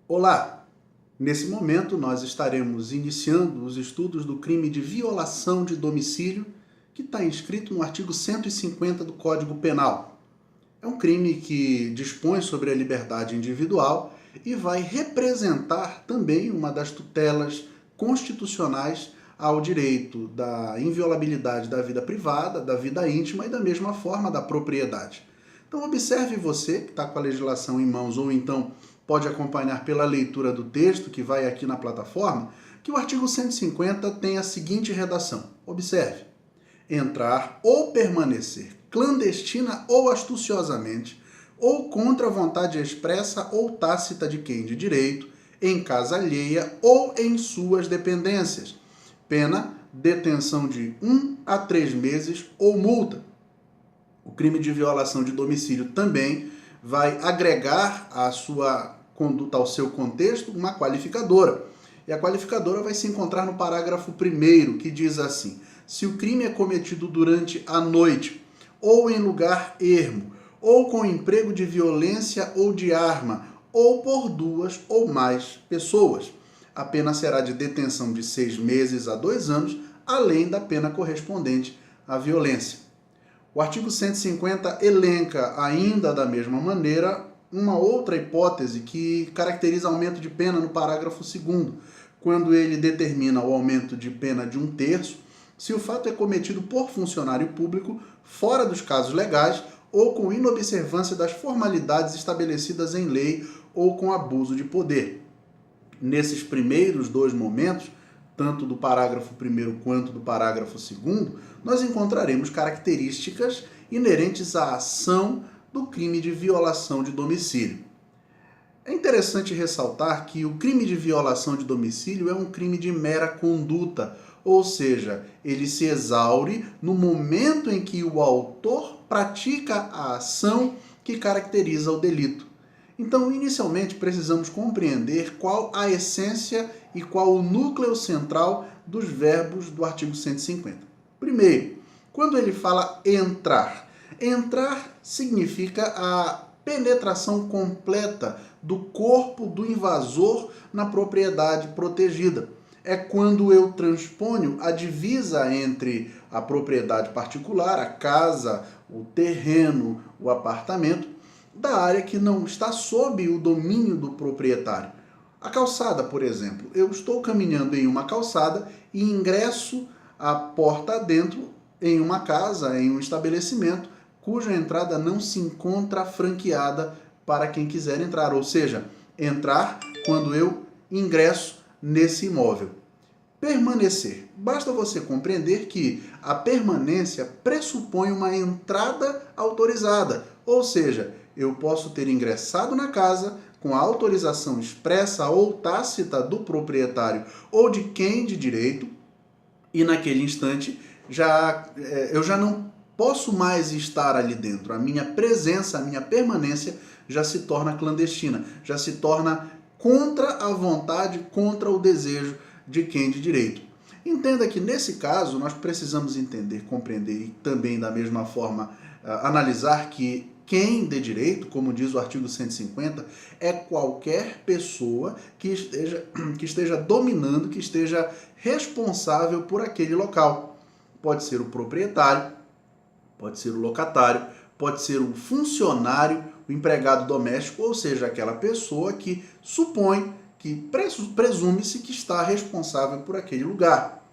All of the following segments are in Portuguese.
Olá! Nesse momento nós estaremos iniciando os estudos do crime de violação de domicílio, que está inscrito no artigo 150 do Código Penal. É um crime que dispõe sobre a liberdade individual e vai representar também uma das tutelas constitucionais ao direito da inviolabilidade da vida privada, da vida íntima e da mesma forma da propriedade. Então observe você que está com a legislação em mãos ou então pode acompanhar pela leitura do texto que vai aqui na plataforma, que o artigo 150 tem a seguinte redação. Observe: entrar ou permanecer clandestina ou astuciosamente, ou contra a vontade expressa ou tácita de quem de direito, em casa alheia ou em suas dependências. Pena, detenção de 1 a 3 meses ou multa. O crime de violação de domicílio também vai agregar à sua conduta, ao seu contexto, uma qualificadora. E a qualificadora vai se encontrar no parágrafo 1º, que diz assim: se o crime é cometido durante a noite, ou em lugar ermo, ou com emprego de violência ou de arma, ou por 2 ou mais pessoas, a pena será de detenção de 6 meses a 2 anos, além da pena correspondente à violência. O artigo 150 elenca, ainda da mesma maneira, uma outra hipótese que caracteriza aumento de pena no parágrafo 2º, quando ele determina o aumento de pena de 1/3, se o fato é cometido por funcionário público fora dos casos legais ou com inobservância das formalidades estabelecidas em lei ou com abuso de poder. Nesses primeiros 2 momentos, tanto do parágrafo 1º quanto do parágrafo 2º, nós encontraremos características inerentes à ação do crime de violação de domicílio. É interessante ressaltar que o crime de violação de domicílio é um crime de mera conduta, ou seja, ele se exaure no momento em que o autor pratica a ação que caracteriza o delito. Então, inicialmente, precisamos compreender qual a essência e qual o núcleo central dos verbos do artigo 150. Primeiro, quando ele fala entrar. Entrar significa a penetração completa do corpo do invasor na propriedade protegida. É quando eu transponho a divisa entre a propriedade particular, a casa, o terreno, o apartamento, da área que não está sob o domínio do proprietário. A calçada, por exemplo. Eu estou caminhando em uma calçada e ingresso a porta adentro em uma casa, em um estabelecimento, cuja entrada não se encontra franqueada para quem quiser entrar. Ou seja, entrar quando eu ingresso nesse imóvel. Permanecer. Basta você compreender que a permanência pressupõe uma entrada autorizada, ou seja, eu posso ter ingressado na casa com a autorização expressa ou tácita do proprietário ou de quem de direito, e naquele instante eu já não posso mais estar ali dentro. A minha presença, a minha permanência já se torna clandestina, já se torna contra a vontade, contra o desejo de quem de direito. Entenda que nesse caso nós precisamos entender, compreender e também da mesma forma analisar que quem de direito, como diz o artigo 150, é qualquer pessoa que esteja dominando, que esteja responsável por aquele local. Pode ser o proprietário, pode ser o locatário, pode ser o funcionário, o empregado doméstico, ou seja, aquela pessoa que supõe, que presume-se que está responsável por aquele lugar.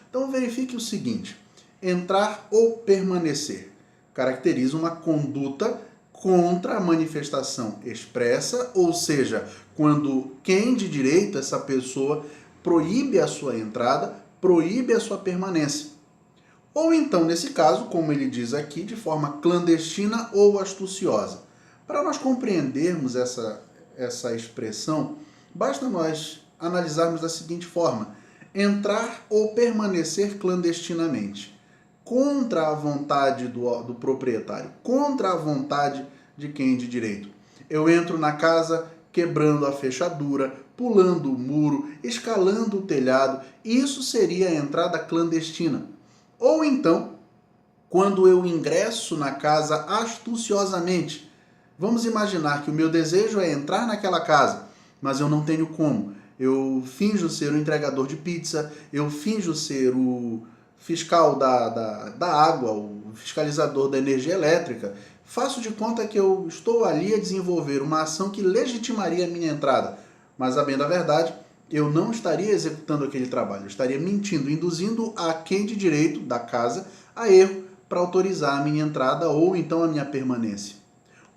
Então verifique o seguinte: entrar ou permanecer caracteriza uma conduta contra a manifestação expressa, ou seja, quando quem de direito, essa pessoa, proíbe a sua entrada, proíbe a sua permanência. Ou então, nesse caso, como ele diz aqui, de forma clandestina ou astuciosa. Para nós compreendermos essa expressão, basta nós analisarmos da seguinte forma: entrar ou permanecer clandestinamente, contra a vontade do proprietário, contra a vontade de quem de direito. Eu entro na casa quebrando a fechadura, pulando o muro, escalando o telhado, isso seria a entrada clandestina. Ou então, quando eu ingresso na casa astuciosamente. Vamos imaginar que o meu desejo é entrar naquela casa, mas eu não tenho como. Eu finjo ser o entregador de pizza, eu finjo ser o fiscal da água, o fiscalizador da energia elétrica. Faço de conta que eu estou ali a desenvolver uma ação que legitimaria a minha entrada, mas, a bem da verdade, eu não estaria executando aquele trabalho, eu estaria mentindo, induzindo a quem de direito da casa a erro para autorizar a minha entrada ou então a minha permanência.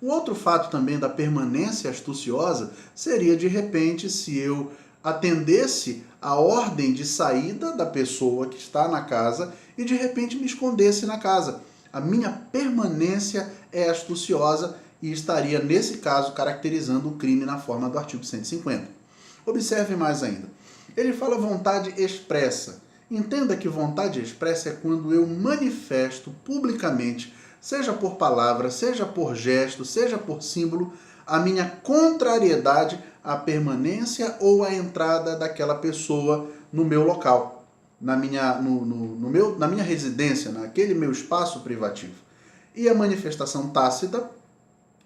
Um outro fato também da permanência astuciosa seria, de repente, se eu atendesse a ordem de saída da pessoa que está na casa e de repente me escondesse na casa. A minha permanência é astuciosa e estaria, nesse caso, caracterizando o crime na forma do artigo 150. Observe mais ainda. Ele fala vontade expressa. Entenda que vontade expressa é quando eu manifesto publicamente, seja por palavra, seja por gesto, seja por símbolo, a minha contrariedade à permanência ou à entrada daquela pessoa no meu local, na minha residência, naquele meu espaço privativo. E a manifestação tácita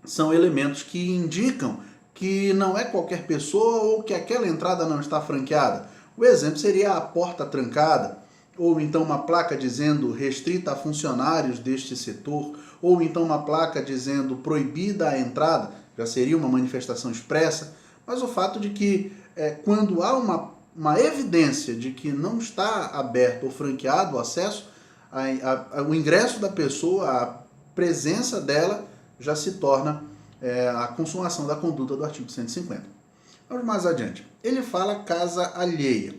são elementos que indicam que não é qualquer pessoa ou que aquela entrada não está franqueada. O exemplo seria a porta trancada, ou então uma placa dizendo restrita a funcionários deste setor, ou então uma placa dizendo proibida a entrada, já seria uma manifestação expressa, mas o fato de que quando há uma evidência de que não está aberto ou franqueado o acesso, o ingresso da pessoa, a presença dela já se torna a consumação da conduta do artigo 150. Vamos mais adiante. Ele fala casa alheia.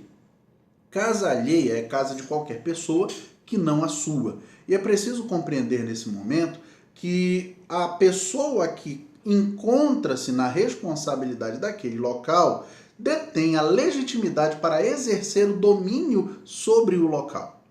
Casa alheia é casa de qualquer pessoa que não a sua. E é preciso compreender nesse momento que a pessoa que encontra-se na responsabilidade daquele local detém a legitimidade para exercer o domínio sobre o local.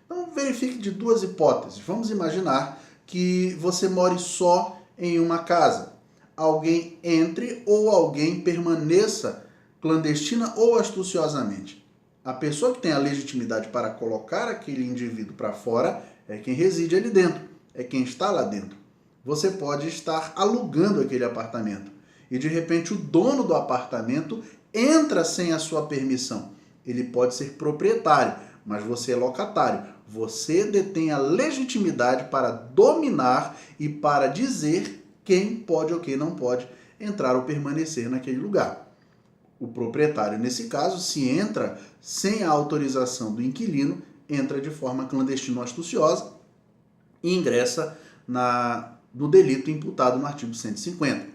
Então verifique de duas hipóteses. Vamos imaginar que você more só em uma casa. Alguém entre ou alguém permaneça clandestina ou astuciosamente. A pessoa que tem a legitimidade para colocar aquele indivíduo para fora é quem reside ali dentro, é quem está lá dentro. Você pode estar alugando aquele apartamento e de repente o dono do apartamento entra sem a sua permissão. Ele pode ser proprietário, mas você é locatário. Você detém a legitimidade para dominar e para dizer quem pode ou quem não pode entrar ou permanecer naquele lugar. O proprietário, nesse caso, se entra sem a autorização do inquilino, entra de forma clandestina ou astuciosa e ingressa no delito imputado no artigo 150.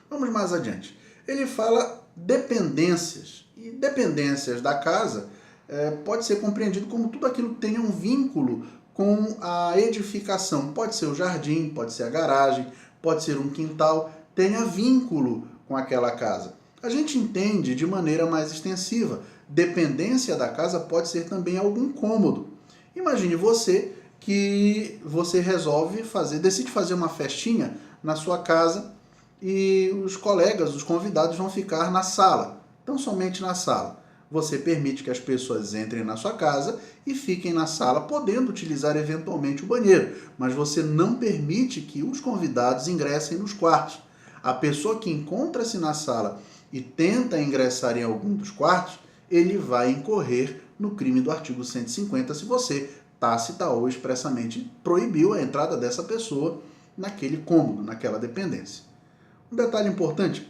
Vamos mais adiante. Ele fala dependências. E dependências da casa pode ser compreendido como tudo aquilo que tenha um vínculo com a edificação. Pode ser o jardim, pode ser a garagem, pode ser um quintal, tenha vínculo com aquela casa. A gente entende de maneira mais extensiva. Dependência da casa pode ser também algum cômodo. Imagine você que você decide fazer uma festinha na sua casa e os colegas, os convidados vão ficar na sala, tão somente na sala. Você permite que as pessoas entrem na sua casa e fiquem na sala, podendo utilizar eventualmente o banheiro, mas você não permite que os convidados ingressem nos quartos. A pessoa que encontra-se na sala e tenta ingressar em algum dos quartos, ele vai incorrer no crime do artigo 150 se você tácita ou expressamente proibiu a entrada dessa pessoa naquele cômodo, naquela dependência. Um detalhe importante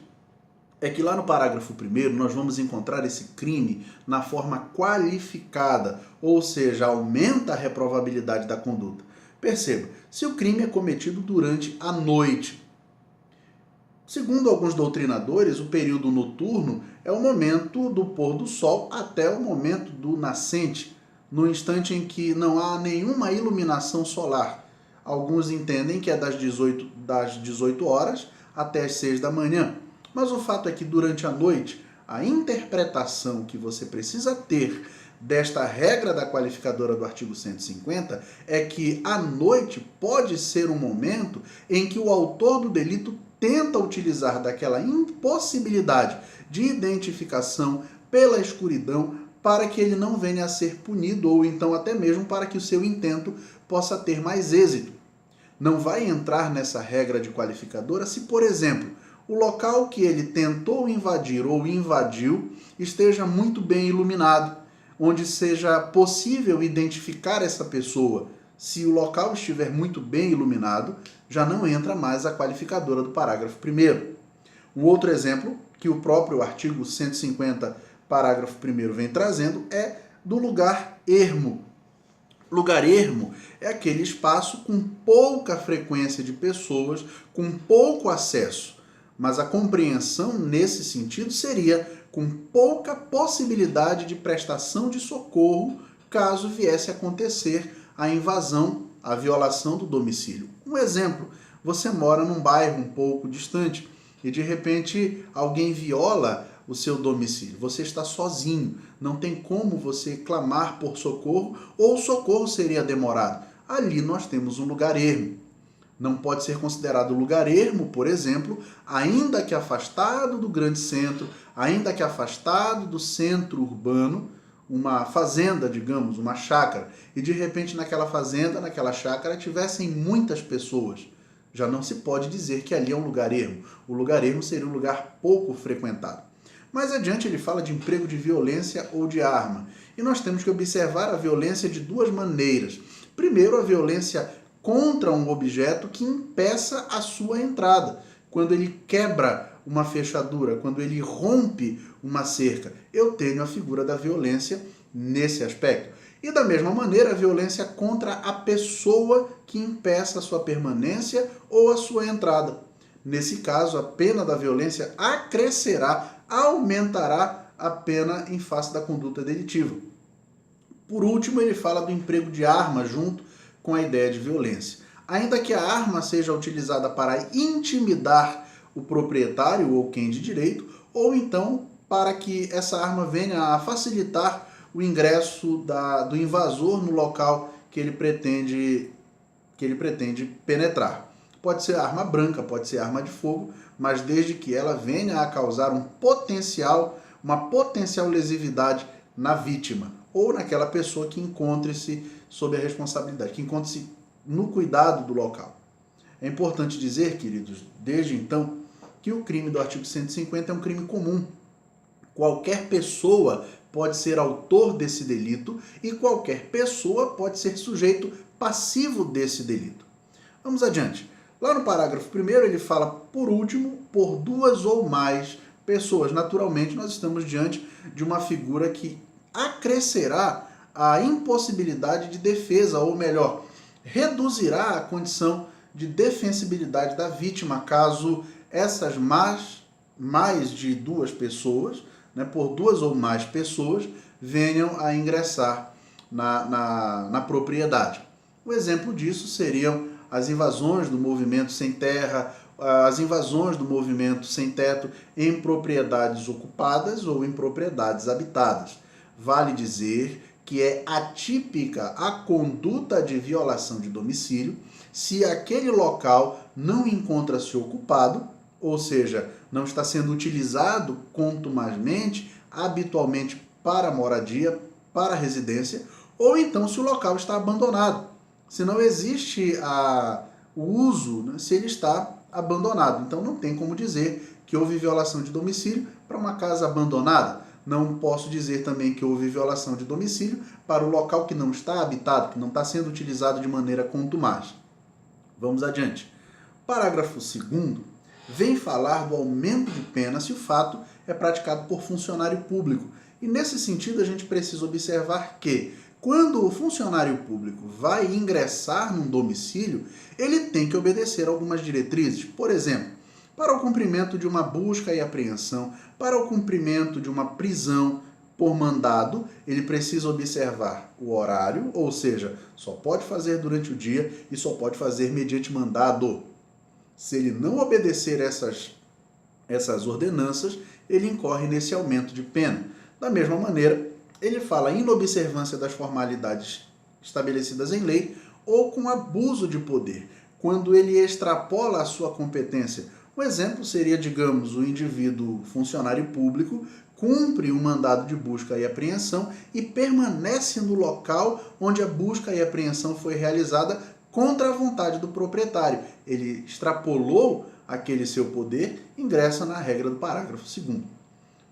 é que lá no parágrafo 1º nós vamos encontrar esse crime na forma qualificada, ou seja, aumenta a reprovabilidade da conduta. Perceba, se o crime é cometido durante a noite, segundo alguns doutrinadores, o período noturno é o momento do pôr do sol até o momento do nascente, no instante em que não há nenhuma iluminação solar. Alguns entendem que é das 18 horas até as 6 da manhã. Mas o fato é que durante a noite, a interpretação que você precisa ter desta regra da qualificadora do artigo 150 é que a noite pode ser um momento em que o autor do delito tenta utilizar daquela impossibilidade de identificação pela escuridão para que ele não venha a ser punido ou então até mesmo para que o seu intento possa ter mais êxito. Não vai entrar nessa regra de qualificadora se, por exemplo, o local que ele tentou invadir ou invadiu esteja muito bem iluminado, onde seja possível identificar essa pessoa. Se o local estiver muito bem iluminado, já não entra mais a qualificadora do parágrafo 1º. Um outro exemplo que o próprio artigo 150, parágrafo 1º vem trazendo é do lugar ermo. Lugar ermo é aquele espaço com pouca frequência de pessoas, com pouco acesso, mas a compreensão nesse sentido seria com pouca possibilidade de prestação de socorro caso viesse a acontecer a invasão, a violação do domicílio. Um exemplo, você mora num bairro um pouco distante e de repente alguém viola o seu domicílio. Você está sozinho, não tem como você clamar por socorro ou o socorro seria demorado. Ali nós temos um lugar ermo. Não pode ser considerado lugar ermo, por exemplo, ainda que afastado do grande centro, ainda que afastado do centro urbano, uma fazenda, digamos, uma chácara, e de repente naquela fazenda, naquela chácara, tivessem muitas pessoas. Já não se pode dizer que ali é um lugar ermo. O lugar ermo seria um lugar pouco frequentado. Mais adiante ele fala de emprego de violência ou de arma. E nós temos que observar a violência de duas maneiras. Primeiro, a violência contra um objeto que impeça a sua entrada. Quando ele quebra uma fechadura, quando ele rompe uma cerca, eu tenho a figura da violência nesse aspecto. E da mesma maneira, a violência contra a pessoa que impeça a sua permanência ou a sua entrada. Nesse caso, a pena da violência acrescerá, aumentará a pena em face da conduta delitiva. Por último, ele fala do emprego de arma junto com a ideia de violência. Ainda que a arma seja utilizada para intimidar o proprietário ou quem de direito, ou então para que essa arma venha a facilitar o ingresso do invasor no local que ele pretende penetrar. Pode ser arma branca, pode ser arma de fogo, mas desde que ela venha a causar uma potencial lesividade na vítima ou naquela pessoa que encontre-se sob a responsabilidade, que encontre-se no cuidado do local. É importante dizer, queridos, desde então, que o crime do artigo 150 é um crime comum. Qualquer pessoa pode ser autor desse delito e qualquer pessoa pode ser sujeito passivo desse delito. Vamos adiante. Lá no parágrafo 1º ele fala, por último, por duas ou mais pessoas. Naturalmente, nós estamos diante de uma figura que acrescerá a impossibilidade de defesa, ou melhor, reduzirá a condição de defensibilidade da vítima, caso essas mais de duas pessoas, por duas ou mais pessoas, venham a ingressar na propriedade. O exemplo disso seriam as invasões do movimento sem terra, as invasões do movimento sem teto em propriedades ocupadas ou em propriedades habitadas. Vale dizer que é atípica a conduta de violação de domicílio se aquele local não encontra-se ocupado, ou seja, não está sendo utilizado contumazmente, habitualmente para moradia, para residência, ou então se o local está abandonado. Se não existe o uso, se ele está abandonado. Então não tem como dizer que houve violação de domicílio para uma casa abandonada. Não posso dizer também que houve violação de domicílio para o local que não está habitado, que não está sendo utilizado de maneira contumaz. Vamos adiante. Parágrafo 2º vem falar do aumento de pena se o fato é praticado por funcionário público. E nesse sentido a gente precisa observar que quando o funcionário público vai ingressar num domicílio, ele tem que obedecer algumas diretrizes. Por exemplo, para o cumprimento de uma busca e apreensão, para o cumprimento de uma prisão por mandado, ele precisa observar o horário, ou seja, só pode fazer durante o dia e só pode fazer mediante mandado. Se ele não obedecer essas ordenanças, ele incorre nesse aumento de pena. Da mesma maneira, ele fala em inobservância das formalidades estabelecidas em lei ou com abuso de poder, quando ele extrapola a sua competência. Um exemplo seria, digamos, o indivíduo funcionário público cumpre um mandado de busca e apreensão e permanece no local onde a busca e apreensão foi realizada contra a vontade do proprietário. Ele extrapolou aquele seu poder ingressa na regra do parágrafo 2º.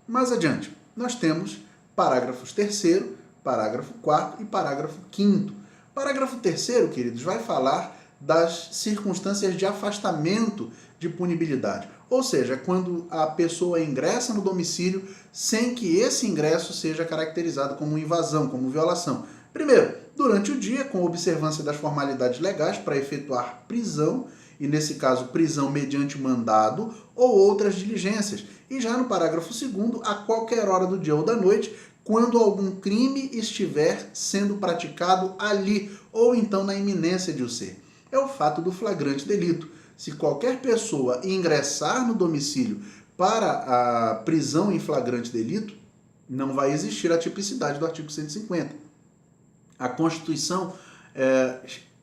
Mais adiante, nós temos parágrafos 3º, parágrafo 4º e parágrafo 5º. Parágrafo 3º, queridos, vai falar das circunstâncias de afastamento de punibilidade. Ou seja, quando a pessoa ingressa no domicílio sem que esse ingresso seja caracterizado como invasão, como violação. Primeiro, durante o dia, com observância das formalidades legais para efetuar prisão, e nesse caso, prisão mediante mandado ou outras diligências. E já no parágrafo 2º, a qualquer hora do dia ou da noite, quando algum crime estiver sendo praticado ali, ou então na iminência de o ser. É o fato do flagrante delito. Se qualquer pessoa ingressar no domicílio para a prisão em flagrante delito, não vai existir a tipicidade do artigo 150. A Constituição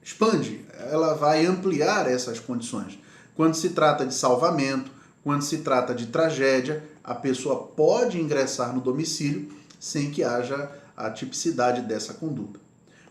expande, ela vai ampliar essas condições. Quando se trata de salvamento, quando se trata de tragédia, a pessoa pode ingressar no domicílio sem que haja a tipicidade dessa conduta.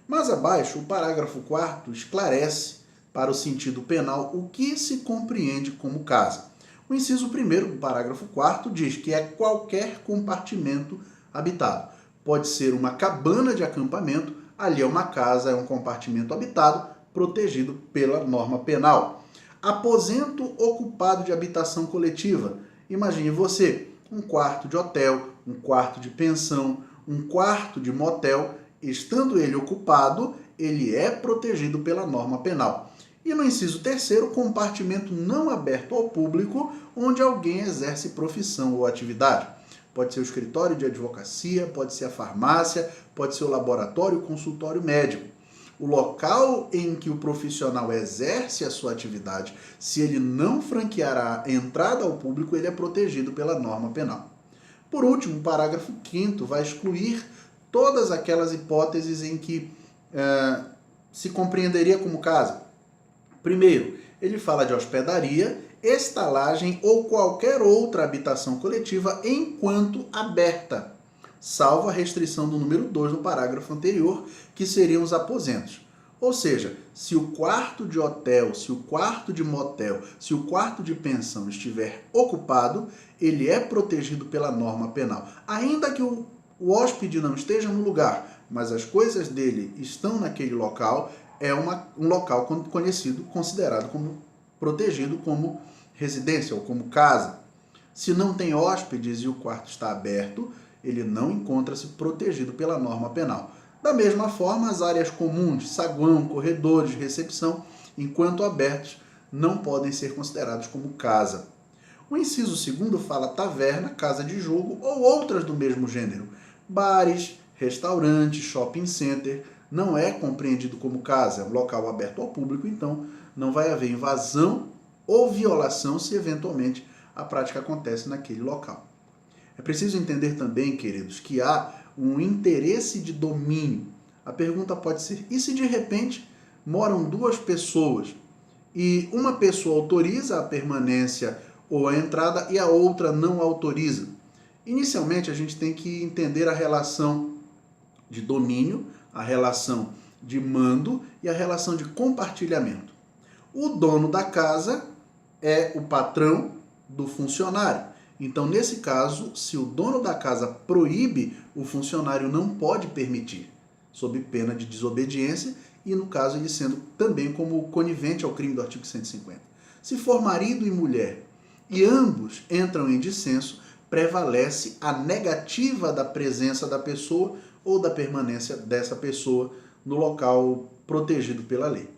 Mais abaixo, o parágrafo 4º esclarece para o sentido penal o que se compreende como casa. O inciso 1º do parágrafo 4º diz que é qualquer compartimento habitado. Pode ser uma cabana de acampamento, ali é uma casa, é um compartimento habitado, protegido pela norma penal. Aposento ocupado de habitação coletiva. Imagine você, um quarto de hotel, um quarto de pensão, um quarto de motel, estando ele ocupado, ele é protegido pela norma penal. E no inciso 3º, compartimento não aberto ao público, onde alguém exerce profissão ou atividade. Pode ser o escritório de advocacia, pode ser a farmácia, pode ser o laboratório, o consultório médico. O local em que o profissional exerce a sua atividade, se ele não franquear a entrada ao público, ele é protegido pela norma penal. Por último, o parágrafo 5º vai excluir todas aquelas hipóteses em que se compreenderia como casa. Primeiro, ele fala de hospedaria, estalagem ou qualquer outra habitação coletiva enquanto aberta, salvo a restrição do número 2 no parágrafo anterior, que seriam os aposentos. Ou seja, se o quarto de hotel, se o quarto de motel, se o quarto de pensão estiver ocupado, ele é protegido pela norma penal. Ainda que o hóspede não esteja no lugar, mas as coisas dele estão naquele local, é um local conhecido, considerado como protegido como residência ou como casa. Se não tem hóspedes e o quarto está aberto, ele não encontra-se protegido pela norma penal. Da mesma forma, as áreas comuns, saguão, corredores, recepção, enquanto abertos, não podem ser considerados como casa. O inciso 2º fala taverna, casa de jogo ou outras do mesmo gênero. Bares, restaurantes, shopping center, não é compreendido como casa, é um local aberto ao público, então não vai haver invasão ou violação se eventualmente a prática acontece naquele local. É preciso entender também, queridos, que há um interesse de domínio. A pergunta pode ser, e se de repente moram duas pessoas e uma pessoa autoriza a permanência ou a entrada e a outra não autoriza? Inicialmente a gente tem que entender a relação de domínio, a relação de mando e a relação de compartilhamento. O dono da casa é o patrão do funcionário. Então, nesse caso, se o dono da casa proíbe, o funcionário não pode permitir, sob pena de desobediência e, no caso, ele sendo também como conivente ao crime do artigo 150. Se for marido e mulher e ambos entram em dissenso, prevalece a negativa da presença da pessoa ou da permanência dessa pessoa no local protegido pela lei.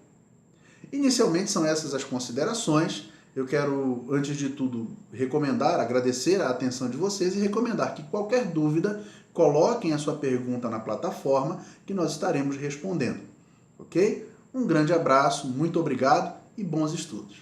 Inicialmente são essas as considerações. Eu quero, antes de tudo, recomendar, agradecer a atenção de vocês e recomendar que qualquer dúvida, coloquem a sua pergunta na plataforma que nós estaremos respondendo. Ok? Um grande abraço, muito obrigado e bons estudos.